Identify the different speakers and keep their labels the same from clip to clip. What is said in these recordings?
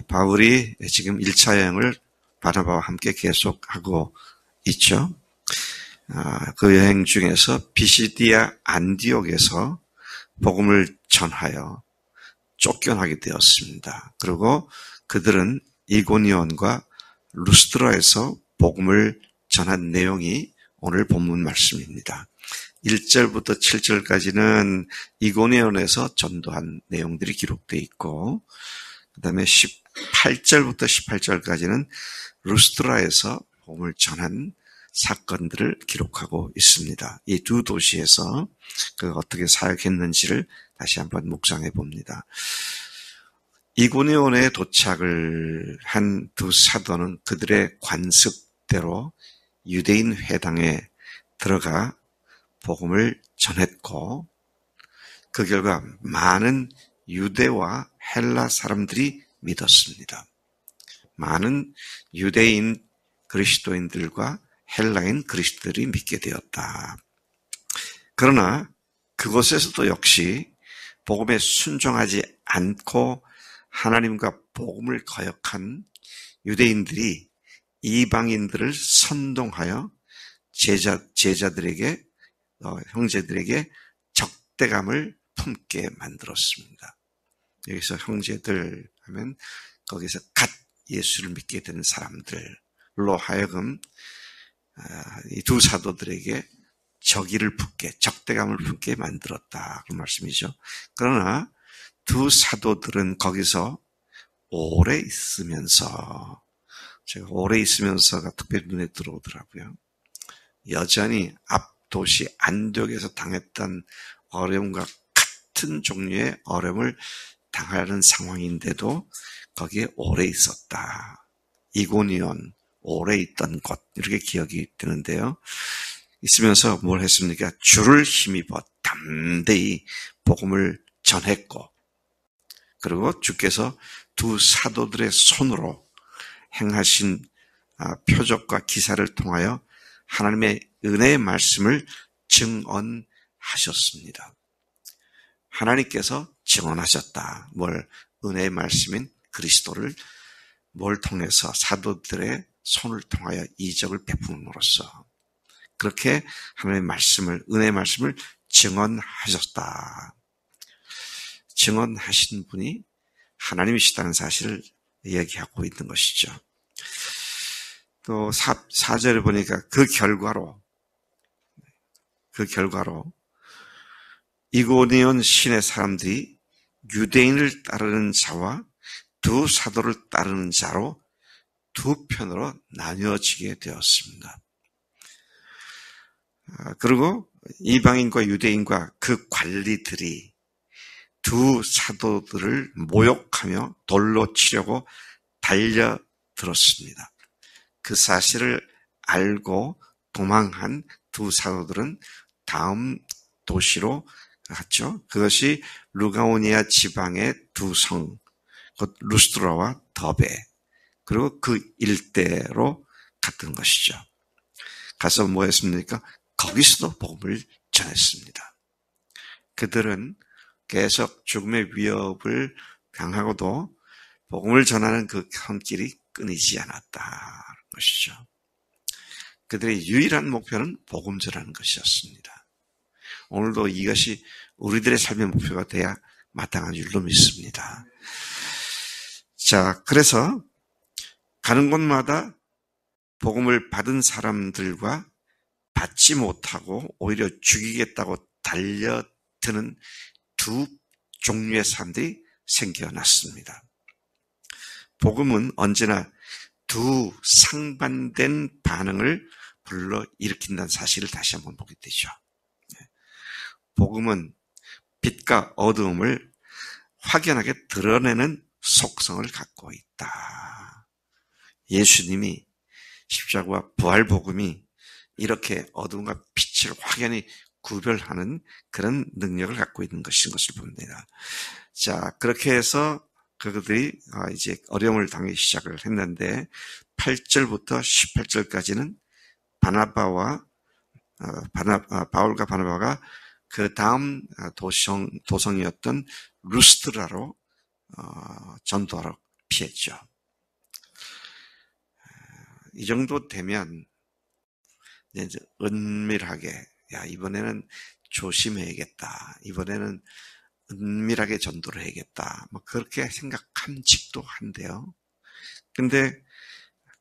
Speaker 1: 바울이 지금 1차 여행을 바나바와 함께 계속하고 있죠. 그 여행 중에서 비시디아 안디옥에서 복음을 전하여 쫓겨나게 되었습니다. 그리고 그들은 이고니온과 루스드라에서 복음을 전한 내용이 오늘 본문 말씀입니다. 1절부터 7절까지는 이고니온에서 전도한 내용들이 기록되어 있고, 그 다음에 18절부터 18절까지는 루스드라에서 복음을 전한 사건들을 기록하고 있습니다. 이 두 도시에서 어떻게 사역했는지를 다시 한번 묵상해 봅니다. 이고니온에 도착을 한 두 사도는 그들의 관습대로 유대인 회당에 들어가 복음을 전했고, 그 결과 많은 유대와 헬라 사람들이 믿었습니다. 많은 유대인 그리스도인들과 헬라인 그리스도인들이 믿게 되었다. 그러나 그곳에서도 역시 복음에 순종하지 않고 하나님과 복음을 거역한 유대인들이 이방인들을 선동하여 제자들에게, 형제들에게 적대감을 품게 만들었습니다. 여기서 형제들 하면 거기서 갓 예수를 믿게 되는 사람들로 하여금 이 두 사도들에게 적대감을 품게 만들었다. 그 말씀이죠. 그러나 두 사도들은 거기서 오래 있으면서, 제가 오래 있으면서가 특별히 눈에 들어오더라고요. 여전히 앞 도시 안디옥에서 당했던 어려움과 같은 종류의 어려움을 당하는 상황인데도 거기에 오래 있었다. 이고니온, 오래 있던 곳, 이렇게 기억이 드는데요. 있으면서 뭘 했습니까? 주를 힘입어 담대히 복음을 전했고, 그리고 주께서 두 사도들의 손으로 행하신 표적과 기사를 통하여 하나님의 은혜의 말씀을 증언하셨습니다. 하나님께서 증언하셨다. 은혜의 말씀인 그리스도를 뭘 통해서? 사도들의 손을 통하여 이적을 베품으로써 그렇게 하나님의 말씀을, 은혜의 말씀을 증언하셨다. 증언하신 분이 하나님이시다는 사실을 이야기하고 있는 것이죠. 또 4절에 보니까 그 결과로 이고니온 시내 사람들이 유대인을 따르는 자와 두 사도를 따르는 자로 두 편으로 나뉘어지게 되었습니다. 그리고 이방인과 유대인과 그 관리들이 두 사도들을 모욕하며 돌로 치려고 달려들었습니다. 그 사실을 알고 도망한 두 사도들은 다음 도시로 갔죠. 그것이 루가오니아 지방의 두 성, 곧 루스드라와 더베, 그리고 그 일대로 갔던 것이죠. 가서 뭐 했습니까? 거기서도 복음을 전했습니다. 그들은 계속 죽음의 위협을 당하고도 복음을 전하는 그 손길이 끊이지 않았다는 것이죠. 그들의 유일한 목표는 복음 전하는 것이었습니다. 오늘도 이것이 우리들의 삶의 목표가 돼야 마땅한 줄로 믿습니다. 자, 그래서 가는 곳마다 복음을 받은 사람들과 받지 못하고 오히려 죽이겠다고 달려드는 두 종류의 사람들이 생겨났습니다. 복음은 언제나 두 상반된 반응을 불러일으킨다는 사실을 다시 한번 보게 되죠. 복음은 빛과 어두움을 확연하게 드러내는 속성을 갖고 있다. 예수님이 십자가와 부활 복음이 이렇게 어두움과 빛을 확연히 구별하는 그런 능력을 갖고 있는 것인 것을 봅니다. 자, 그렇게 해서 그들이 이제 어려움을 당하기 시작을 했는데 8절부터 18절까지는 바울과 바나바가 그 다음 도성이었던 루스드라로 전도하러 피했죠. 이 정도 되면 이제 은밀하게, 야, 이번에는 조심해야겠다. 이번에는 은밀하게 전도를 해야겠다. 뭐 그렇게 생각함직도 한데요. 근데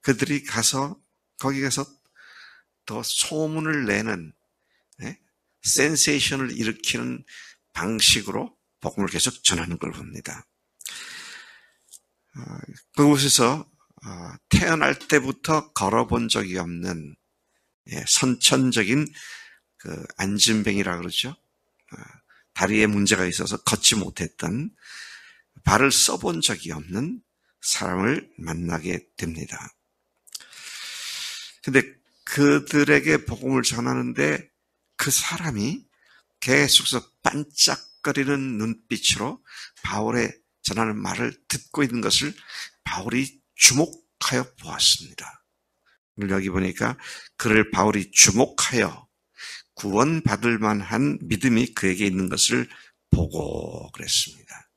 Speaker 1: 그들이 거기 가서 더 소문을 내는, 센세이션을 일으키는 방식으로 복음을 계속 전하는 걸 봅니다. 그곳에서 태어날 때부터 걸어본 적이 없는 선천적인 그 안진뱅이라 그러죠. 다리에 문제가 있어서 걷지 못했던, 발을 써본 적이 없는 사람을 만나게 됩니다. 근데 그들에게 복음을 전하는데 그 사람이 계속해서 반짝거리는 눈빛으로 바울의 전하는 말을 듣고 있는 것을 바울이 주목하여 보았습니다. 여기 보니까 그를 바울이 주목하여 구원받을 만한 믿음이 그에게 있는 것을 보고 그랬습니다.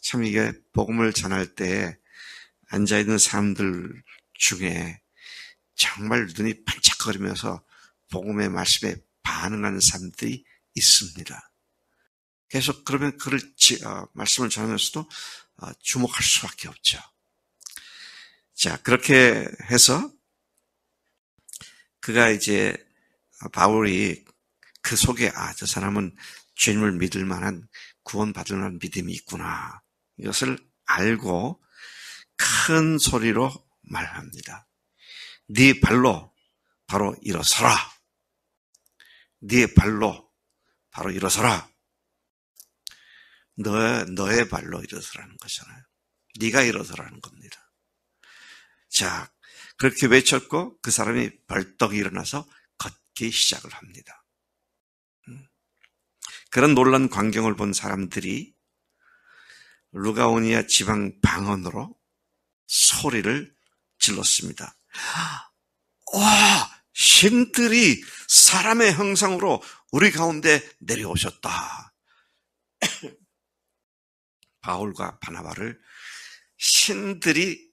Speaker 1: 참 이게 복음을 전할 때 앉아있는 사람들 중에 정말 눈이 반짝거리면서 복음의 말씀에 반응하는 사람들이 있습니다. 계속 그러면 그를 말씀을 전하면서도 주목할 수밖에 없죠. 자, 그렇게 해서 그가 이제 바울이 그 속에 저 사람은 주님을 믿을 만한, 구원받을 만한 믿음이 있구나, 이것을 알고 큰 소리로 말합니다. 네 발로 바로 일어서라. 네 발로 바로 일어서라. 너의 발로 일어서라는 거잖아요. 네가 일어서라는 겁니다. 자, 그렇게 외쳤고 그 사람이 벌떡 일어나서 걷기 시작을 합니다. 그런 놀란 광경을 본 사람들이 루가오니아 지방 방언으로 소리를 질렀습니다. 와, 신들이 사람의 형상으로 우리 가운데 내려오셨다. 바울과 바나바를 신들이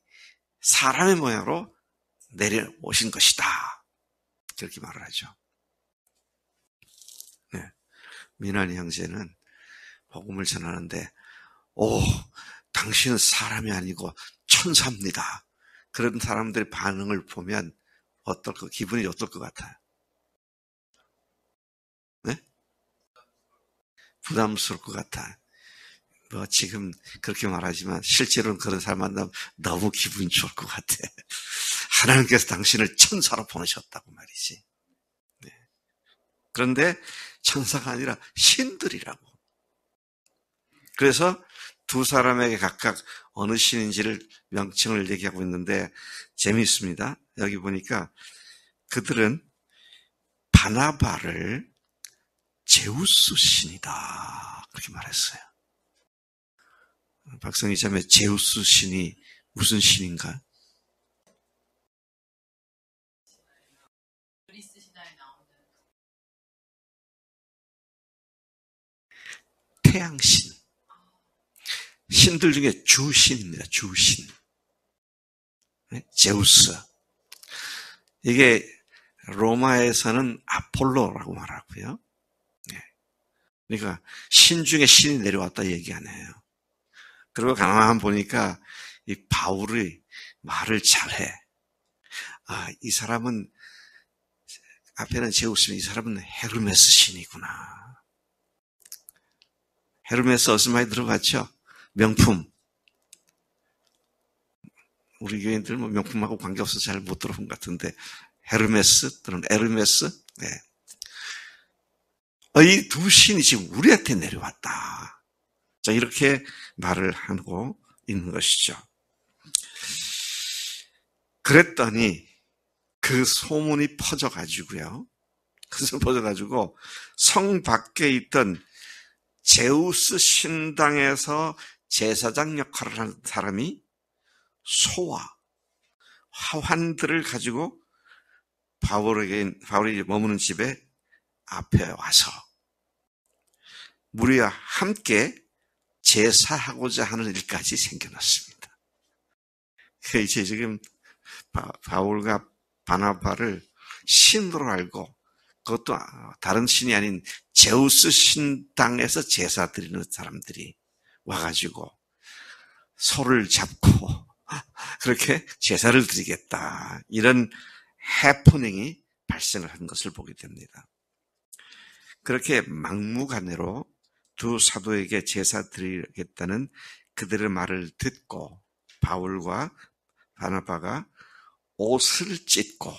Speaker 1: 사람의 모양으로 내려오신 것이다, 그렇게 말을 하죠. 네. 민환이 형제는 복음을 전하는데 당신은 사람이 아니고 천사입니다. 그런 사람들의 반응을 보면 기분이 어떨 것 같아요? 네? 부담스러울 것 같아요. 지금 그렇게 말하지만 실제로는 그런 사람 만나면 너무 기분이 좋을 것 같아. 하나님께서 당신을 천사로 보내셨다고 말이지. 네. 그런데 천사가 아니라 신들이라고. 그래서 두 사람에게 각각 어느 신인지를 명칭을 얘기하고 있는데 재미있습니다. 여기 보니까 그들은 바나바를 제우스 신이다, 그렇게 말했어요. 박성희 자매, 제우스 신이 무슨 신인가?
Speaker 2: 그리스 신화에 나오는
Speaker 1: 태양신. 신들 중에 주신입니다. 주신. 제우스. 이게 로마에서는 아폴로라고 말하고요. 그러니까 신 중에 신이 내려왔다 얘기 안 해요. 그리고 가만 보니까 이 바울이 말을 잘해. 이 사람은, 앞에는 제우스면 이 사람은 헤르메스 신이구나. 헤르메스 어디서 많이 들어봤죠? 명품. 우리 교인들 명품하고 관계없어서 잘 못 들어본 것 같은데, 헤르메스 또는 에르메스. 네. 이 두 신이 지금 우리한테 내려왔다. 자, 이렇게 말을 하고 있는 것이죠. 그랬더니 그 소문이 퍼져가지고요. 성 밖에 있던 제우스 신당에서 제사장 역할을 하는 사람이 소와 화환들을 가지고 바울이 머무는 집에 앞에 와서 무리와 함께 제사하고자 하는 일까지 생겨났습니다. 이제 지금 바울과 바나바를 신으로 알고, 그것도 다른 신이 아닌 제우스 신당에서 제사 드리는 사람들이 와가지고 소를 잡고 그렇게 제사를 드리겠다, 이런 해프닝이 발생을 한 것을 보게 됩니다. 그렇게 막무가내로 두 사도에게 제사 드리겠다는 그들의 말을 듣고 바울과 바나바가 옷을 찢고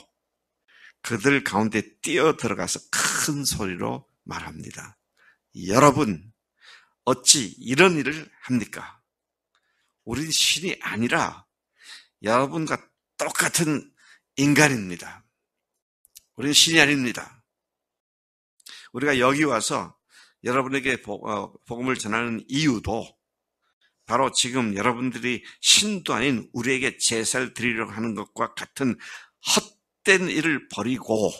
Speaker 1: 그들 가운데 뛰어 들어가서 큰 소리로 말합니다. 여러분, 어찌 이런 일을 합니까? 우린 신이 아니라 여러분과 똑같은 인간입니다. 우리는 신이 아닙니다. 우리가 여기 와서 여러분에게 복음을 전하는 이유도 바로 지금 여러분들이 신도 아닌 우리에게 제사를 드리려고 하는 것과 같은 헛된 일을 버리고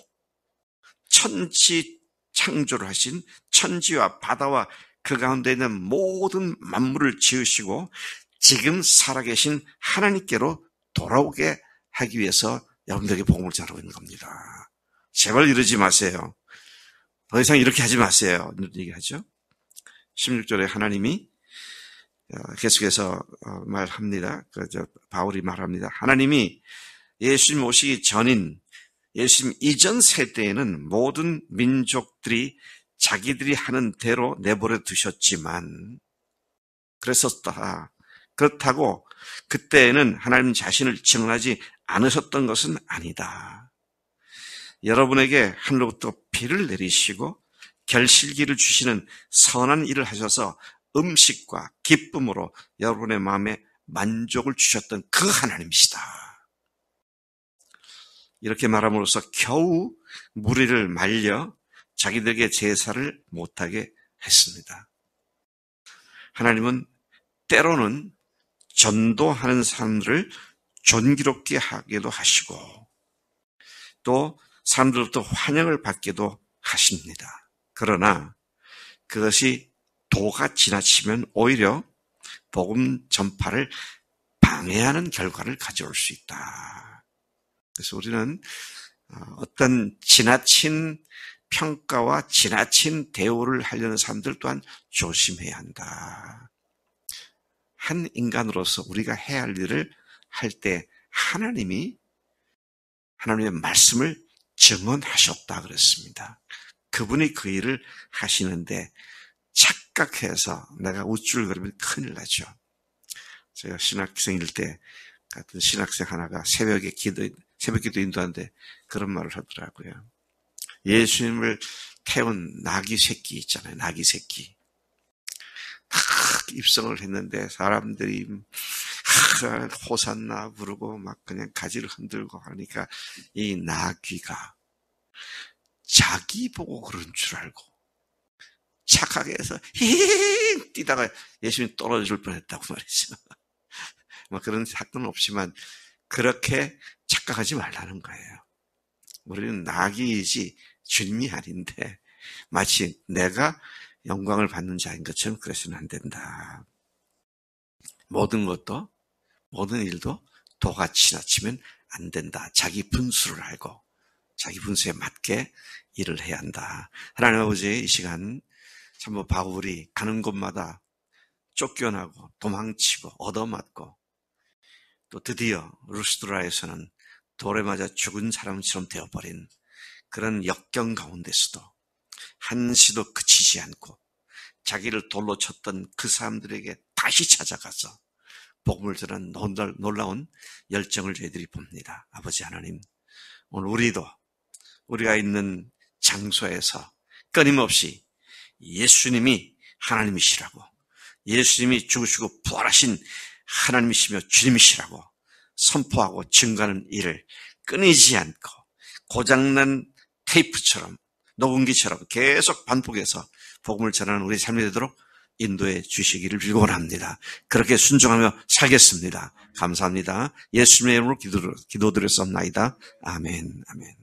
Speaker 1: 천지 창조를 하신 천지와 바다와 그 가운데 있는 모든 만물을 지으시고 지금 살아계신 하나님께로 돌아오게 하기 위해서 여러분들에게 복음을 전하고 있는 겁니다. 제발 이러지 마세요. 더 이상 이렇게 하지 마세요. 이런 얘기하죠. 16절에 하나님이 계속해서 말합니다. 바울이 말합니다. 하나님이 예수님 오시기 전인 예수님 이전 세대에는 모든 민족들이 자기들이 하는 대로 내버려 두셨지만 그렇다고 그때에는 하나님 자신을 증언하지 않으셨던 것은 아니다. 여러분에게 하늘로부터 비를 내리시고 결실기를 주시는 선한 일을 하셔서 음식과 기쁨으로 여러분의 마음에 만족을 주셨던 그 하나님이시다. 이렇게 말함으로써 겨우 무리를 말려 자기들에게 제사를 못하게 했습니다. 하나님은 때로는 전도하는 사람들을 존귀롭게 하기도 하시고 또 사람들로부터 환영을 받기도 하십니다. 그러나 그것이 도가 지나치면 오히려 복음 전파를 방해하는 결과를 가져올 수 있다. 그래서 우리는 어떤 지나친 평가와 지나친 대우를 하려는 사람들 또한 조심해야 한다. 한 인간으로서 우리가 해야 할 일을 할 때 하나님의 말씀을 증언하셨다 그랬습니다. 그분이 그 일을 하시는데 착각해서 내가 우쭐거리면 큰일 나죠. 제가 신학생일 때 같은 신학생 하나가 새벽 기도 인도하는데 그런 말을 하더라고요. 예수님을 태운 나귀 새끼 있잖아요. 나귀 새끼. 입성을 했는데 사람들이 호산나 부르고 막 그냥 가지를 흔들고 하니까 이 나귀가 자기 보고 그런 줄 알고 착하게 해서 힝 뛰다가 예수님이 떨어질 뻔했다고 말이죠. 뭐 그런 사건은 없지만 그렇게 착각하지 말라는 거예요. 우리는 나귀이지 주님이 아닌데 마치 내가 영광을 받는 자인 것처럼 그래서는 안 된다. 모든 일도 도가 지나치면 안 된다. 자기 분수를 알고 자기 분수에 맞게 일을 해야 한다. 하나님 아버지, 이 시간 참 바울이 가는 곳마다 쫓겨나고 도망치고 얻어맞고 또 드디어 루스드라에서는 돌에 맞아 죽은 사람처럼 되어버린 그런 역경 가운데서도 한시도 그치지 않고 자기를 돌로 쳤던 그 사람들에게 다시 찾아가서 복음을 전한 놀라운 열정을 저희들이 봅니다. 아버지 하나님, 오늘 우리가 있는 장소에서 끊임없이 예수님이 하나님이시라고, 예수님이 죽으시고 부활하신 하나님이시며 주님이시라고 선포하고 증거하는 일을 끊이지 않고 고장난 테이프처럼 녹음기처럼 계속 반복해서 복음을 전하는 우리 삶이 되도록 인도해 주시기를 빌곤합니다. 그렇게 순종하며 살겠습니다. 감사합니다. 예수님의 이름으로 기도드렸습니다. 아멘. 아멘.